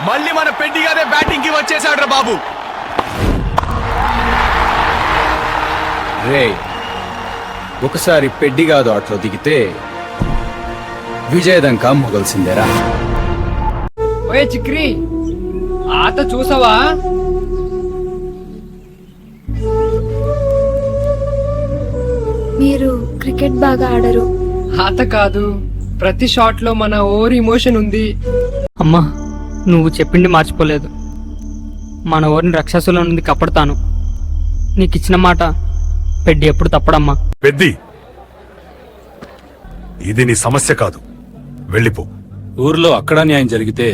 మళ్ళీ మన పెద్దిగానే బ్యాటింగ్ కి వచ్చేసాడు రా బాబు. రే, ఒకసారి పెడ్డిగాదు ఆటలో దిగితే విజయదంకా మొగల్సిందేరా. ఓయే చిక్రి, ఆట చూసావా? మీరు క్రికెట్ బాగా ఆడరు. ఆట కాదు, ప్రతి షాట్ లో మన ఓవర్ ఇమోషన్ ఉంది. అమ్మా, నువ్వు చెప్పింది మర్చిపోలేదు. మన ఓరిని రాక్షసుల నుండి కప్పడతాను. నీకు ఇచ్చిన మాట పెడ్డి ఎప్పుడు తప్పడమ్మా. పెద్ది, ఇది నీ సమస్య కాదు, వెళ్ళిపో. ఊర్లో అక్కడ న్యాయం జరిగితే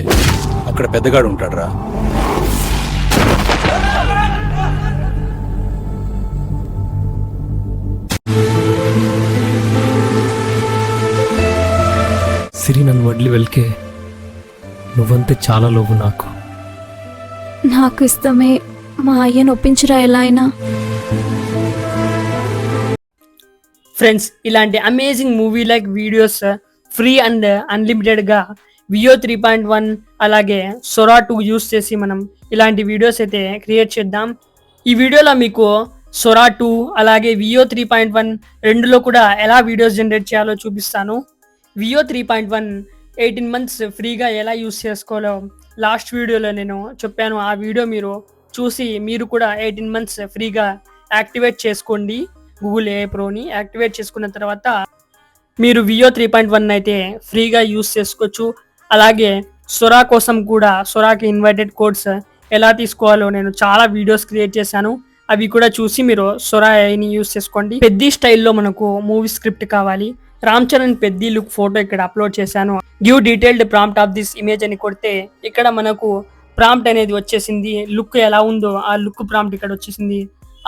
అక్కడ పెద్దగాడు ఉంటాడురా. సిరి, నన్ను వదిలి వెళ్కే. నువ్వంతే చాలా లోపు నాకు. నాకు ఇష్టమే. మా అయ్యను ఒప్పించరా ఎలా అయినా. ఫ్రెండ్స్, ఇలాంటి amazing movie like videos free and అన్లిమిటెడ్గా వియో 3.1 అలాగే సొరా 2 యూస్ చేసి మనం ఇలాంటి వీడియోస్ అయితే క్రియేట్ చేద్దాం. ఈ వీడియోలో మీకు సొరా 2 అలాగే వియో 3.1 రెండులో కూడా ఎలా వీడియోస్ జనరేట్ చేయాలో చూపిస్తాను. వియో 3.1 18 months ఫ్రీగా ఎలా యూస్ చేసుకోవాలో లాస్ట్ వీడియోలో నేను చెప్పాను. ఆ వీడియో మీరు చూసి మీరు కూడా 18 months ఫ్రీగా యాక్టివేట్ చేసుకోండి. గూగుల్ AI ప్రోని యాక్టివేట్ చేసుకున్న తర్వాత మీరు వియో 3.1 అయితే ఫ్రీగా యూస్ చేసుకోవచ్చు. అలాగే సొరా కోసం కూడా సొరాకి ఇన్వైటెడ్ కోడ్స్ ఎలా తీసుకోవాలో నేను చాలా వీడియోస్ క్రియేట్ చేశాను. అవి కూడా చూసి మీరు సొరా AIని యూస్ చేసుకోండి. పెద్ద స్టైల్లో మనకు మూవీ స్క్రిప్ట్ కావాలి. రామ్ చరణ్ పెద్ద లుక్ ఫోటో ఇక్కడ అప్లోడ్ చేశాను. Give detailed prompt of this image అని కొడితే ఇక్కడ మనకు ప్రాంప్ట్ అనేది వచ్చేసింది. లుక్ ఎలా ఉందో ఆ లుక్ ప్రాంప్ట్ ఇక్కడ వచ్చేసింది.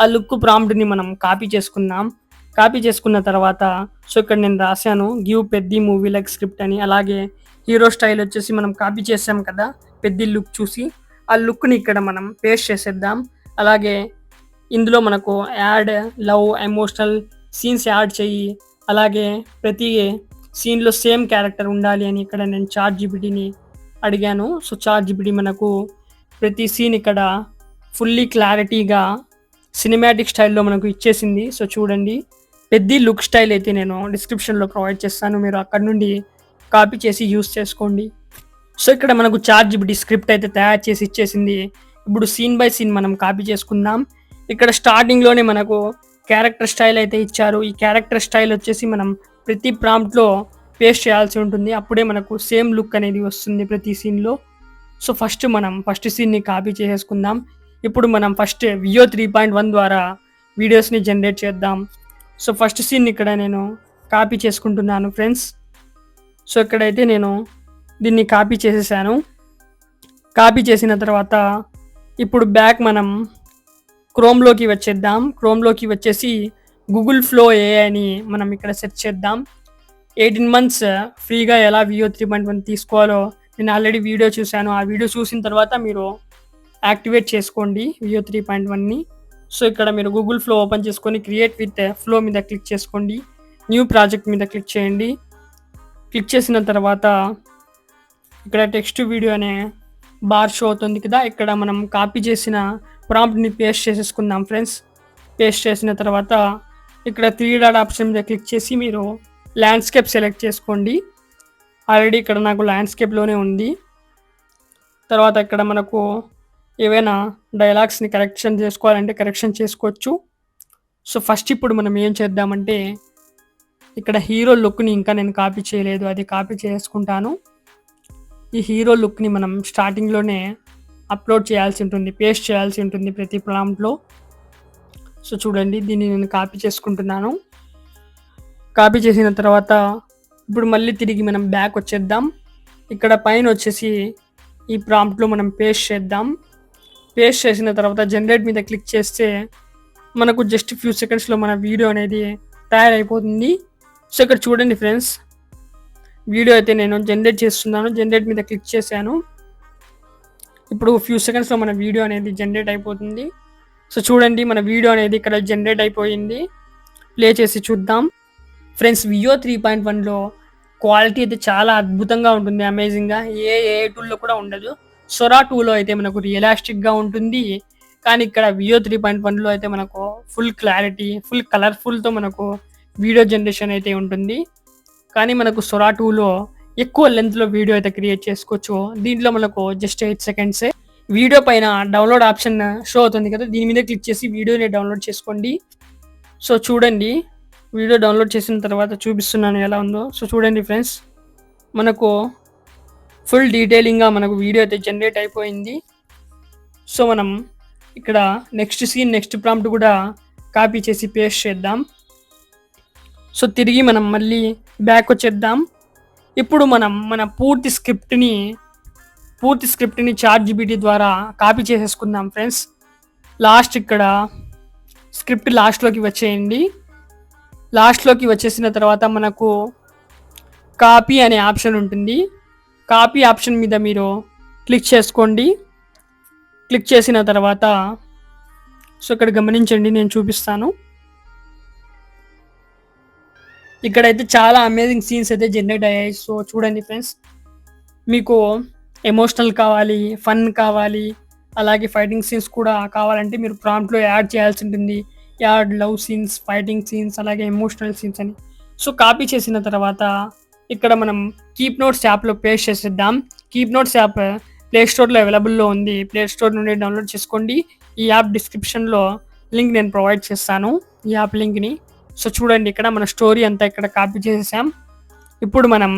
ఆ లుక్ ప్రాంప్ట్ని మనం కాపీ చేసుకుందాం. కాపీ చేసుకున్న తర్వాత సో ఇక్కడ నేను రాశాను గివ్ పెద్ద మూవీ లైక్ స్క్రిప్ట్ అని. అలాగే హీరో స్టైల్ వచ్చేసి మనం కాపీ చేసాం కదా పెద్ద లుక్ చూసి, ఆ లుక్ని ఇక్కడ మనం పేస్ట్ చేసేద్దాం. అలాగే ఇందులో మనకు add love emotional scenes add చెయ్యి. అలాగే ప్రతి సీన్లో సేమ్ క్యారెక్టర్ ఉండాలి అని ఇక్కడ నేను ChatGPTని అడిగాను. సో ChatGPT మనకు ప్రతి సీన్ ఇక్కడ ఫుల్లీ క్లారిటీగా సినిమాటిక్ స్టైల్లో మనకు ఇచ్చేసింది. సో చూడండి, పెద్ద లుక్ స్టైల్ అయితే నేను డిస్క్రిప్షన్లో ప్రొవైడ్ చేస్తాను, మీరు అక్కడ నుండి కాపీ చేసి యూస్ చేసుకోండి. సో ఇక్కడ మనకు ChatGPT స్క్రిప్ట్ అయితే తయారు చేసి ఇచ్చేసింది. ఇప్పుడు సీన్ బై సీన్ మనం కాపీ చేసుకుందాం. ఇక్కడ స్టార్టింగ్లోనే మనకు క్యారెక్టర్ స్టైల్ అయితే ఇచ్చారు. ఈ క్యారెక్టర్ స్టైల్ వచ్చేసి మనం ప్రతి ప్రాంప్ట్లో పేస్ట్ చేయాల్సి ఉంటుంది. అప్పుడే మనకు సేమ్ లుక్ అనేది వస్తుంది ప్రతి సీన్లో. సో మనం ఫస్ట్ సీన్ని కాపీ చేసేసుకుందాం. ఇప్పుడు మనం ఫస్ట్ వియో 3.1 ద్వారా వీడియోస్ని జనరేట్ చేద్దాం. సో ఫస్ట్ సీన్ ఇక్కడ నేను కాపీ చేసుకుంటున్నాను ఫ్రెండ్స్. సో ఇక్కడైతే నేను దీన్ని కాపీ చేసేసాను. కాపీ చేసిన తర్వాత ఇప్పుడు బ్యాక్ మనం క్రోమ్లోకి వచ్చేద్దాం. క్రోమ్లోకి వచ్చేసి గూగుల్ ఫ్లో AI అని మనం ఇక్కడ సెర్చ్ చేద్దాం. 18 months ఫ్రీగా ఎలా వియో 3.1 తీసుకోవాలో నేను ఆల్రెడీ వీడియో చూశాను. ఆ వీడియో చూసిన తర్వాత మీరు యాక్టివేట్ చేసుకోండి వియో 3.1ని. సో ఇక్కడ మీరు గూగుల్ ఫ్లో ఓపెన్ చేసుకొని క్రియేట్ విత్ ఫ్లో మీద క్లిక్ చేసుకోండి. న్యూ ప్రాజెక్ట్ మీద క్లిక్ చేయండి. క్లిక్ చేసిన తర్వాత ఇక్కడ టెక్స్ట్ వీడియో అనే బార్ షో అవుతుంది కదా, ఇక్కడ మనం కాపీ చేసిన ప్రాంప్ట్ని పేస్ట్ చేసేసుకుందాం ఫ్రెండ్స్. పేస్ట్ చేసిన తర్వాత ఇక్కడ 3 డాట్ ఆప్షన్ మీద క్లిక్ చేసి మీరు ల్యాండ్స్కేప్ సెలెక్ట్ చేసుకోండి. ఆల్రెడీ ఇక్కడ నాకు ల్యాండ్స్కేప్లోనే ఉంది. తర్వాత ఇక్కడ మనకు ఏవైనా డైలాగ్స్ని కరెక్షన్ చేసుకోవాలంటే కరెక్షన్ చేసుకోవచ్చు. సో ఫస్ట్ ఇప్పుడు మనం ఏం చేద్దామంటే ఇక్కడ హీరో లుక్ని ఇంకా నేను కాపీ చేయలేదు, అది కాపీ చేసుకుంటాను. ఈ హీరో లుక్ని మనం స్టార్టింగ్లోనే అప్లోడ్ చేయాల్సి ఉంటుంది, పేస్ట్ చేయాల్సి ఉంటుంది ప్రతి ప్రాంప్ట్లో. సో చూడండి, దీన్ని నేను కాపీ చేసుకుంటున్నాను. కాపీ చేసిన తర్వాత ఇప్పుడు మళ్ళీ తిరిగి మనం బ్యాక్ వచ్చేద్దాం. ఇక్కడ పైన వచ్చేసి ఈ ప్రాంప్ట్లో మనం పేస్ట్ చేద్దాం. పేస్ట్ చేసిన తర్వాత జనరేట్ మీద క్లిక్ చేస్తే మనకు జస్ట్ ఫ్యూ సెకండ్స్లో మన వీడియో అనేది తయారైపోతుంది. సో ఇక్కడ చూడండి ఫ్రెండ్స్, వీడియో అయితే నేను జనరేట్ చేస్తున్నాను. జనరేట్ మీద క్లిక్ చేశాను. ఇప్పుడు ఫ్యూ సెకండ్స్లో మన వీడియో అనేది జనరేట్ అయిపోతుంది. సో చూడండి, మన వీడియో అనేది ఇక్కడ జనరేట్ అయిపోయింది. ప్లే చేసి చూద్దాం ఫ్రెండ్స్. వియో 3.1లో క్వాలిటీ అయితే చాలా అద్భుతంగా ఉంటుంది, అమేజింగ్గా. ఏ టూల్లో కూడా ఉండదు. సొరా 2లో అయితే మనకు రియలిస్టిక్గా ఉంటుంది. కానీ ఇక్కడ వియో 3.1లో అయితే మనకు ఫుల్ క్లారిటీ, ఫుల్ కలర్ఫుల్తో మనకు వీడియో జనరేషన్ అయితే ఉంటుంది. కానీ మనకు సొరా 2లో ఎక్కువ లెంత్లో వీడియో అయితే క్రియేట్ చేసుకోవచ్చు. దీంట్లో మనకు జస్ట్ 8 సెకండ్సే. వీడియో పైన డౌన్లోడ్ ఆప్షన్ షో అవుతుంది కదా, దీని మీద క్లిక్ చేసి వీడియోని డౌన్లోడ్ చేసుకోండి. సో చూడండి, వీడియో డౌన్లోడ్ చేసిన తర్వాత చూపిస్తున్నాను ఎలా ఉందో. సో చూడండి ఫ్రెండ్స్, మనకు ఫుల్ డీటెయిలింగ్గా మనకు వీడియో అయితే జనరేట్ అయిపోయింది. సో మనం ఇక్కడ నెక్స్ట్ సీన్, నెక్స్ట్ ప్రాంప్ట్ కూడా కాపీ చేసి పేస్ట్ చేద్దాం. సో తిరిగి మనం మళ్ళీ బ్యాక్ వచ్చేద్దాం. ఇప్పుడు మనం మన పూర్తి స్క్రిప్ట్ని ChatGPT ద్వారా కాపీ చేసేసుకుందాం ఫ్రెండ్స్. ఇక్కడ స్క్రిప్ట్ లాస్ట్లోకి వచ్చేయండి. లాస్ట్లోకి వచ్చేసిన తర్వాత మనకు కాపీ అనే ఆప్షన్ ఉంటుంది. కాపీ ఆప్షన్ మీద మీరు క్లిక్ చేసుకోండి. క్లిక్ చేసిన తర్వాత సో ఇక్కడ గమనించండి, నేను చూపిస్తాను. ఇక్కడైతే చాలా అమేజింగ్ సీన్స్ అయితే జనరేట్ అయ్యాయి. సో చూడండి ఫ్రెండ్స్, మీకు ఎమోషనల్ కావాలి, ఫన్ కావాలి, అలాగే ఫైటింగ్ సీన్స్ కూడా కావాలంటే మీరు ప్రాంప్ట్లో యాడ్ చేయాల్సి ఉంటుంది. Add love scenes, fighting scenes, అలాగే ఎమోషనల్ సీన్స్ అని. సో కాపీ చేసిన తర్వాత ఇక్కడ మనం కీప్ నోట్స్ యాప్లో పేస్ట్ చేసేద్దాం. కీప్ నోట్స్ యాప్ ప్లే స్టోర్లో అవైలబుల్లో ఉంది. ప్లే స్టోర్ నుండి డౌన్లోడ్ చేసుకోండి. ఈ యాప్ డిస్క్రిప్షన్లో లింక్ నేను ప్రొవైడ్ చేస్తాను, ఈ యాప్ లింక్ని. సో చూడండి, ఇక్కడ మన స్టోరీ అంతా ఇక్కడ కాపీ చేసేసాం. ఇప్పుడు మనం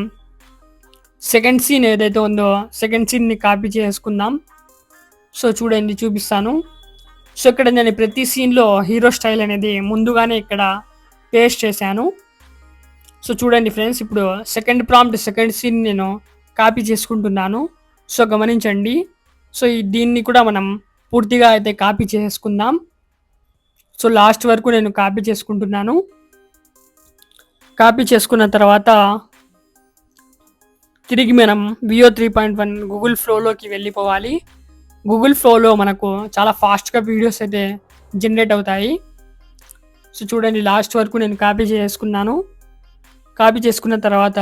సెకండ్ సీన్ ఏదైతే ఉందో సెకండ్ సీన్ని కాపీ చేసుకుందాం. సో చూడండి, చూపిస్తాను. సో ఇక్కడ నేను ప్రతి సీన్లో హీరో స్టైల్ అనేది ముందుగానే ఇక్కడ పేస్ట్ చేశాను. సో చూడండి ఫ్రెండ్స్, ఇప్పుడు సెకండ్ సీన్ నేను కాపీ చేసుకుంటున్నాను. సో గమనించండి. సో దీన్ని కూడా మనం పూర్తిగా అయితే కాపీ చేసుకుందాం. సో లాస్ట్ వరకు నేను కాపీ చేసుకుంటున్నాను. కాపీ చేసుకున్న తర్వాత తిరిగి మనం వియో 3.1 గూగుల్ ఫ్లోలోకి వెళ్ళిపోవాలి. గూగుల్ ఫ్లోలో మనకు చాలా ఫాస్ట్గా వీడియోస్ అయితే జనరేట్ అవుతాయి. సో చూడండి, లాస్ట్ వరకు నేను కాపీ చేసుకున్నాను. కాపీ చేసుకున్న తర్వాత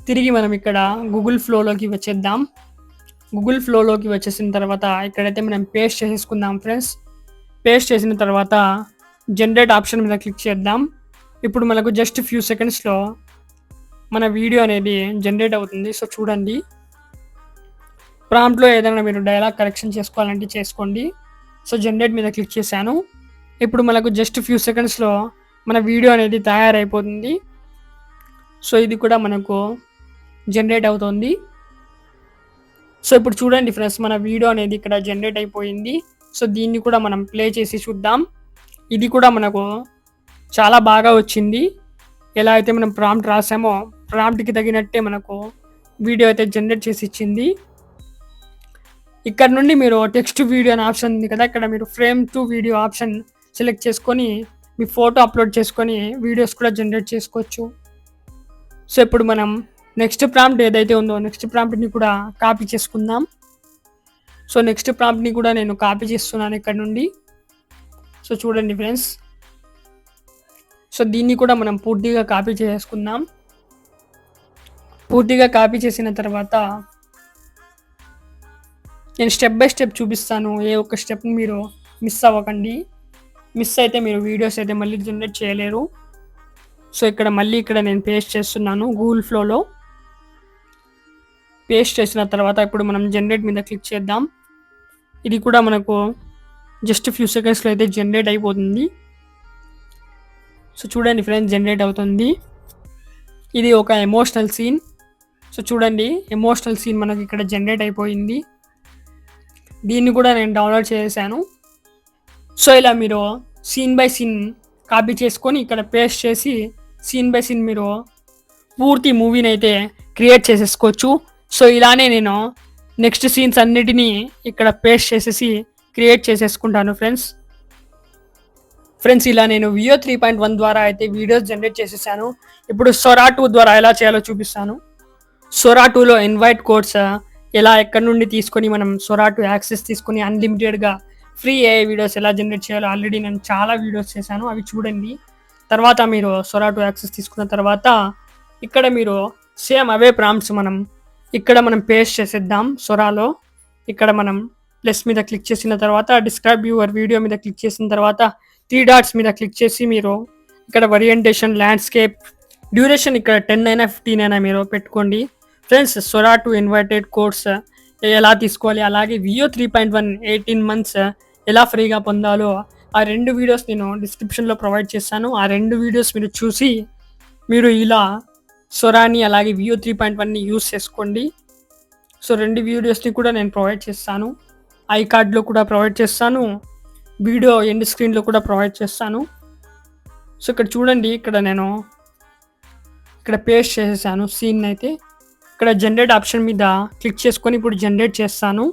తిరిగి మనం ఇక్కడ గూగుల్ ఫ్లోలోకి వచ్చేద్దాం. గూగుల్ ఫ్లోలోకి వచ్చేసిన తర్వాత ఇక్కడైతే మనం పేస్ట్ చేసేసుకుందాం ఫ్రెండ్స్. పేస్ట్ చేసిన తర్వాత జనరేట్ ఆప్షన్ మీద క్లిక్ చేద్దాం. ఇప్పుడు మనకు జస్ట్ ఫ్యూ సెకండ్స్లో మన వీడియో అనేది జనరేట్ అవుతుంది. సో చూడండి, ప్రాంప్ట్లో ఏదైనా మీరు డైలాగ్ కరెక్షన్ చేసుకోవాలంటే చేసుకోండి. సో జనరేట్ మీద క్లిక్ చేశాను. ఇప్పుడు మనకు జస్ట్ ఫ్యూ సెకండ్స్లో మన వీడియో అనేది తయారైపోతుంది. సో ఇది కూడా మనకు జనరేట్ అవుతుంది. సో ఇప్పుడు చూడండి ఫ్రెండ్స్, మన వీడియో అనేది ఇక్కడ జనరేట్ అయిపోయింది. సో దీన్ని కూడా మనం ప్లే చేసి చూద్దాం. ఇది కూడా మనకు చాలా బాగా వచ్చింది. ఎలా అయితే మనం ప్రాంప్ట్ రాసామో ప్రాంప్ట్కి తగినట్టే మనకు వీడియో అయితే జనరేట్ చేసి ఇచ్చింది. ఇక్కడ నుండి మీరు టెక్స్ట్ వీడియో అనే ఆప్షన్ ఉంది కదా, ఇక్కడ మీరు frame to video option select చేసుకొని మీ ఫోటో అప్లోడ్ చేసుకొని వీడియోస్ కూడా జనరేట్ చేసుకోవచ్చు. సో ఇప్పుడు మనం నెక్స్ట్ ప్రాంప్ట్ ఏదైతే ఉందో నెక్స్ట్ ప్రాంప్ట్ని కూడా కాపీ చేసుకుందాం. సో నెక్స్ట్ ప్రాంప్ట్ని కూడా నేను కాపీ చేస్తున్నాను ఇక్కడ నుండి. సో చూడండి ఫ్రెండ్స్, సో దీన్ని కూడా మనం పూర్తిగా కాపీ చేసుకుందాం. పూర్తిగా కాపీ చేసిన తర్వాత నేను స్టెప్ బై స్టెప్ చూపిస్తాను. ఏ ఒక్క స్టెప్ని మీరు మిస్ అవ్వకండి. మిస్ అయితే మీరు వీడియోస్ అయితే మళ్ళీ జనరేట్ చేయలేరు. సో ఇక్కడ నేను పేస్ట్ చేస్తున్నాను గూగుల్ ఫ్లోలో. పేస్ట్ చేసిన తర్వాత ఇప్పుడు మనం జనరేట్ మీద క్లిక్ చేద్దాం. ఇది కూడా మనకు జస్ట్ ఫ్యూ సెకండ్స్లో అయితే జనరేట్ అయిపోతుంది. సో చూడండి ఫ్రెండ్స్, జనరేట్ అవుతుంది. ఇది ఒక ఎమోషనల్ సీన్. సో చూడండి, ఎమోషనల్ సీన్ మనకి ఇక్కడ జనరేట్ అయిపోయింది. దీన్ని కూడా నేను డౌన్లోడ్ చేశాను. సో ఇలా మీరు సీన్ బై సీన్ కాపీ చేసుకొని ఇక్కడ పేస్ట్ చేసి సీన్ బై సీన్ మీరు పూర్తి మూవీని అయితే క్రియేట్ చేసేసుకోవచ్చు. సో ఇలానే నేను నెక్స్ట్ సీన్స్ అన్నిటినీ ఇక్కడ పేస్ట్ చేసేసి క్రియేట్ చేసేసుకుంటాను ఫ్రెండ్స్. ఇలా నేను వియో 3.1 ద్వారా అయితే వీడియోస్ జనరేట్ చేసేసాను. ఇప్పుడు సొరా 2 ద్వారా ఎలా చేయాలో చూపిస్తాను. సొరా 2లో ఇన్వైట్ కోడ్స్ ఎలా ఎక్కడి నుండి తీసుకొని మనం సొరా 2 యాక్సెస్ తీసుకొని అన్లిమిటెడ్గా ఫ్రీ ఏఐ వీడియోస్ ఎలా జనరేట్ చేయాలో ఆల్రెడీ నేను చాలా వీడియోస్ చేశాను, అవి చూడండి. తర్వాత మీరు సొరా 2 యాక్సెస్ తీసుకున్న తర్వాత ఇక్కడ మీరు సేమ్ అవే ప్రాంప్ట్స్ మనం ఇక్కడ మనం పేస్ట్ చేసేద్దాం సొరాలో. ఇక్కడ మనం ప్లస్ మీద క్లిక్ చేసిన తర్వాత డిస్క్రైబ్ యువర్ వీడియో మీద క్లిక్ చేసిన తర్వాత 3 డాట్స్ మీద క్లిక్ చేసి మీరు ఇక్కడ ఓరియంటేషన్, ల్యాండ్స్కేప్, డ్యూరేషన్ ఇక్కడ 10 అయినా 15 అయినా మీరు పెట్టుకోండి. ఫ్రెండ్స్, సొరా 2 ఇన్వర్టెడ్ కోర్స్ ఎలా తీసుకోవాలి, అలాగే వియో 3.1 18 months ఎలా ఫ్రీగా పొందాలో ఆ 2 వీడియోస్ నేను డిస్క్రిప్షన్లో ప్రొవైడ్ చేస్తాను. ఆ 2 వీడియోస్ మీరు చూసి మీరు ఇలా సొరాని అలాగే వియో 3.1ని యూస్ చేసుకోండి. సో 2 వీడియోస్ని కూడా నేను ప్రొవైడ్ చేస్తాను. ఐ కార్డ్లో కూడా ప్రొవైడ్ చేస్తాను, వీడియో ఎండ్ స్క్రీన్లో కూడా ప్రొవైడ్ చేస్తాను. సో ఇక్కడ చూడండి, ఇక్కడ పేస్ట్ చేసేసాను సీన్ అయితే. ఇక్కడ జనరేట్ ఆప్షన్ మీద క్లిక్ చేసుకొని ఇప్పుడు జనరేట్ చేస్తాను.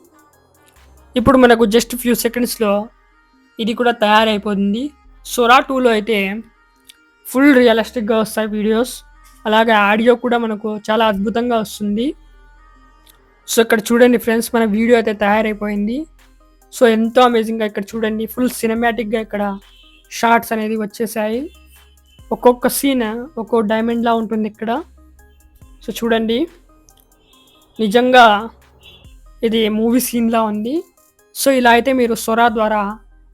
ఇప్పుడు మనకు జస్ట్ ఫ్యూ సెకండ్స్లో ఇది కూడా తయారైపోతుంది. సొరా 2లో అయితే ఫుల్ రియలిస్టిక్గా వస్తాయి వీడియోస్, అలాగే ఆడియో కూడా మనకు చాలా అద్భుతంగా వస్తుంది. సో ఇక్కడ చూడండి ఫ్రెండ్స్, మన వీడియో అయితే తయారైపోయింది. సో ఎంతో అమేజింగ్గా ఇక్కడ చూడండి, ఫుల్ సినిమాటిక్గా ఇక్కడ షార్ట్స్ అనేది వచ్చేసాయి. ఒక్కొక్క సీన్ ఒక్కో డైమండ్లా ఉంటుంది ఇక్కడ. సో చూడండి, నిజంగా ఇది మూవీ సీన్లా ఉంది. సో ఇలా అయితే మీరు సొరా ద్వారా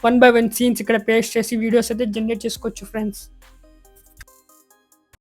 1 by 1 సీన్స్ ఇక్కడ పేస్ట్ చేసి వీడియోస్ అయితే జనరేట్ చేసుకోవచ్చు ఫ్రెండ్స్.